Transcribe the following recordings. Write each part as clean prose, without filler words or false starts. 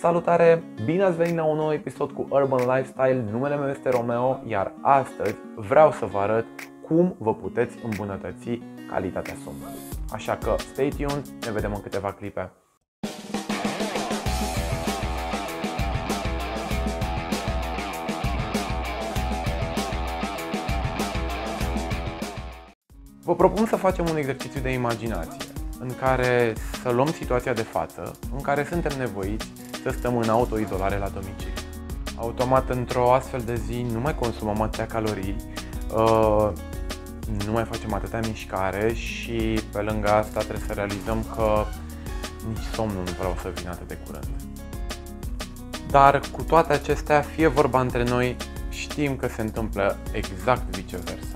Salutare! Bine ați venit la un nou episod cu Urban Lifestyle. Numele meu este Romeo, iar astăzi vreau să vă arăt cum vă puteți îmbunătăți calitatea somnului. Așa că stay tuned, ne vedem în câteva clipe. Vă propun să facem un exercițiu de imaginație în care să luăm situația de față în care suntem nevoiți să stăm în autoizolare la domiciliu. Automat, într-o astfel de zi nu mai consumăm atâtea calorii, nu mai facem atâtea mișcare și pe lângă asta trebuie să realizăm că nici somnul nu vreau să vină atât de curând. Dar cu toate acestea, fie vorba între noi, știm că se întâmplă exact viceversa.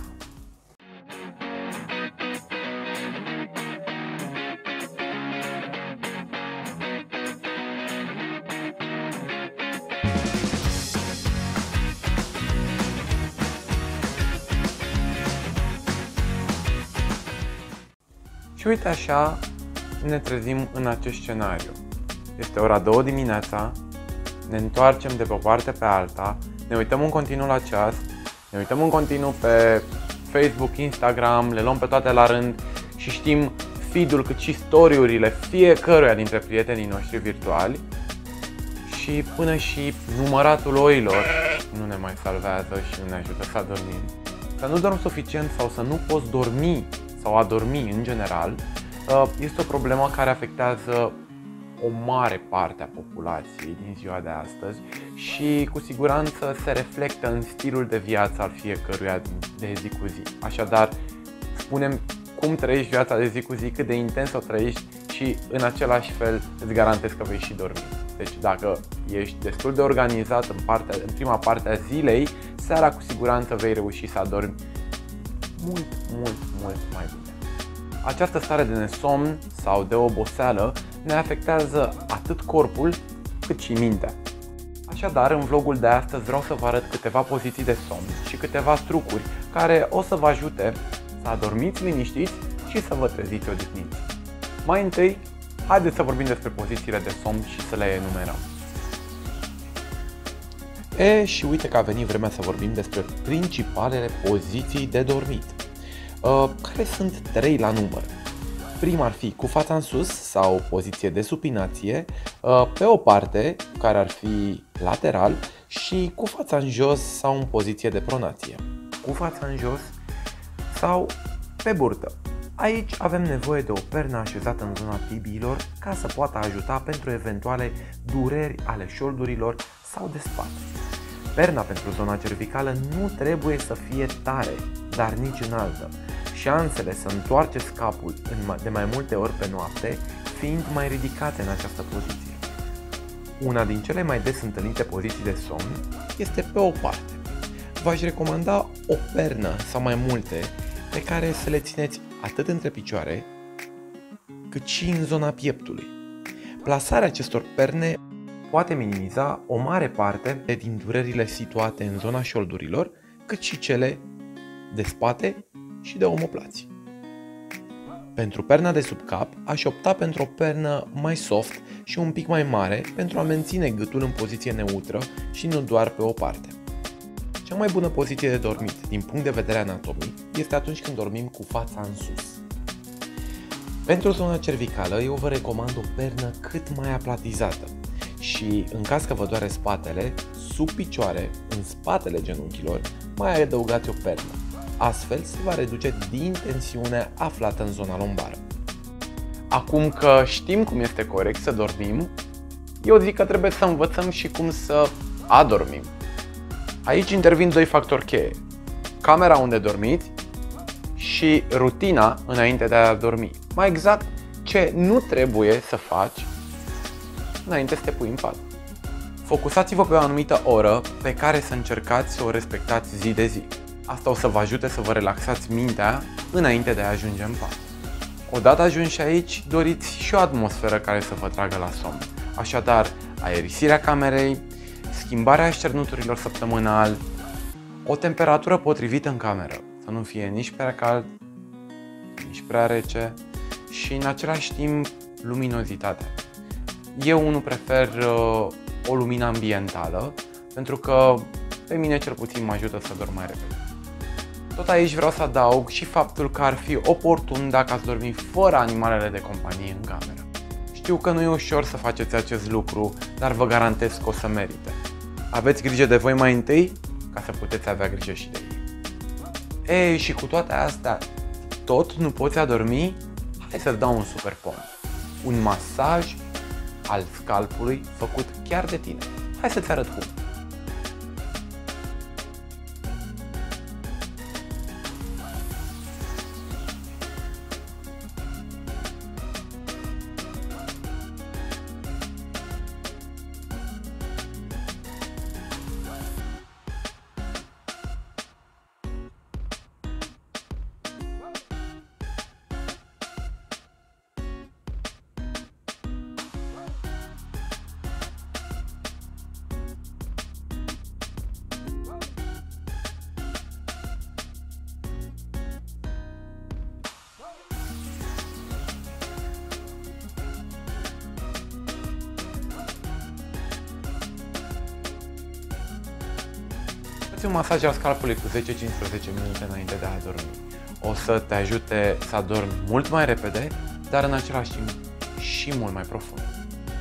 Și uite așa ne trezim în acest scenariu. Este ora 2 dimineața, ne întoarcem de pe o parte pe alta, ne uităm în continuu la ceas, ne uităm în continuu pe Facebook, Instagram, le luăm pe toate la rând și știm feed-ul cât și story-urile fiecăruia dintre prietenii noștri virtuali și până și număratul oilor nu ne mai salvează și nu ne ajută să adormim. Să nu dormi suficient sau să nu poți dormi sau a dormi în general este o problemă care afectează o mare parte a populației din ziua de astăzi și cu siguranță se reflectă în stilul de viață al fiecăruia de zi cu zi. Așadar, spune-mi cum trăiești viața de zi cu zi, cât de intens o trăiești și în același fel îți garantez că vei și dormi. Deci dacă ești destul de organizat în prima parte a zilei, seara cu siguranță vei reuși să adormi mult mai bine. Această stare de nesomn sau de oboseală ne afectează atât corpul cât și mintea. Așadar, în vlogul de astăzi vreau să vă arăt câteva poziții de somn și câteva trucuri care o să vă ajute să adormiți liniștiți și să vă treziți odihniți. Mai întâi, haideți să vorbim despre pozițiile de somn și să le enumerăm. Și uite că a venit vremea să vorbim despre principalele poziții de dormit, care sunt 3 la număr. Prima ar fi cu fața în sus sau poziție de supinație, pe o parte, care ar fi lateral, și cu fața în jos sau în poziție de pronație. Cu fața în jos sau pe burtă. Aici avem nevoie de o pernă așezată în zona tibiilor ca să poată ajuta pentru eventuale dureri ale șoldurilor sau de spate. Perna pentru zona cervicală nu trebuie să fie tare, dar nici înaltă. Șansele să întoarceți capul de mai multe ori pe noapte fiind mai ridicate în această poziție. Una din cele mai des întâlnite poziții de somn este pe o parte. V-aș recomanda o pernă sau mai multe pe care să le țineți atât între picioare cât și în zona pieptului. Plasarea acestor perne poate minimiza o mare parte din durerile situate în zona șoldurilor, cât și cele de spate și de omoplați. Pentru perna de sub cap, aș opta pentru o pernă mai soft și un pic mai mare pentru a menține gâtul în poziție neutră și nu doar pe o parte. Cea mai bună poziție de dormit din punct de vedere anatomic este atunci când dormim cu fața în sus. Pentru zona cervicală, eu vă recomand o pernă cât mai aplatizată și, în caz că vă doare spatele, sub picioare, în spatele genunchilor, mai adăugați o pernă. Astfel se va reduce din tensiunea aflată în zona lombară. Acum că știm cum este corect să dormim, eu zic că trebuie să învățăm și cum să adormim. Aici intervin 2 factori cheie: camera unde dormiți și rutina înainte de a dormi. Mai exact, ce nu trebuie să faci înainte să te pui în pat. Focusați-vă pe o anumită oră pe care să încercați să o respectați zi de zi. Asta o să vă ajute să vă relaxați mintea înainte de a ajunge în pat. Odată ajunși aici, doriți și o atmosferă care să vă tragă la somn. Așadar, aerisirea camerei, schimbarea așternuturilor săptămânal, o temperatură potrivită în cameră, să nu fie nici prea cald, nici prea rece și în același timp luminozitatea. Eu nu prefer o lumină ambientală, pentru că pe mine cel puțin mă ajută să dorm mai repede. Tot aici vreau să adaug și faptul că ar fi oportun dacă ați dormi fără animalele de companie în cameră. Știu că nu e ușor să faceți acest lucru, dar vă garantez că o să merite. Aveți grijă de voi mai întâi, ca să puteți avea grijă și de ei. Ei, și cu toate astea, tot nu poți adormi? Hai să-ți dau un super pont. Un masaj al scalpului făcut chiar de tine. Hai să-ți arăt cum. Faci un masaj al scalpului cu 10-15 minute înainte de a dormi. O să te ajute să adormi mult mai repede, dar în același timp și mult mai profund.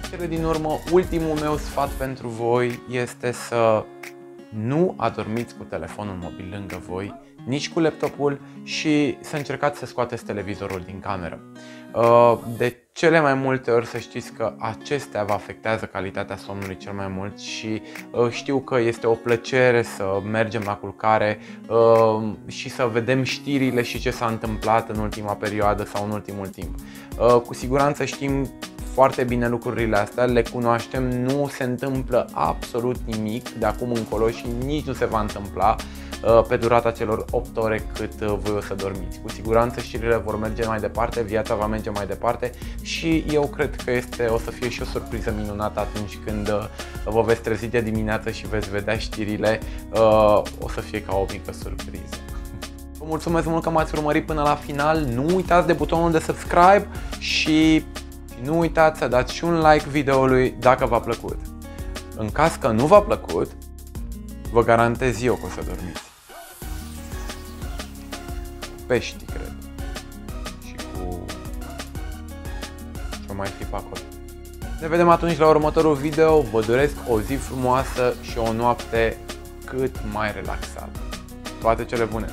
Cele din urmă, ultimul meu sfat pentru voi este să nu adormiți cu telefonul mobil lângă voi, nici cu laptopul și să încercați să scoateți televizorul din cameră. De cele mai multe ori să știți că acestea vă afectează calitatea somnului cel mai mult și știu că este o plăcere să mergem la culcare și să vedem știrile și ce s-a întâmplat în ultima perioadă sau în ultimul timp. Cu siguranță știm foarte bine lucrurile astea, le cunoaștem, nu se întâmplă absolut nimic de acum încolo și nici nu se va întâmpla pe durata celor 8 ore cât voi o să dormiți. Cu siguranță știrile vor merge mai departe, viața va merge mai departe și eu cred că o să fie și o surpriză minunată atunci când vă veți trezi de dimineață și veți vedea știrile, o să fie ca o mică surpriză. Vă mulțumesc mult că m-ați urmărit până la final, nu uitați de butonul de subscribe și nu uitați să dați și un like videoului dacă v-a plăcut. În caz că nu v-a plăcut, vă garantez eu că o să dormiți. Pești, cred. Și cu ce mai fi pe acolo. Ne vedem atunci la următorul video. Vă doresc o zi frumoasă și o noapte cât mai relaxată. Toate cele bune!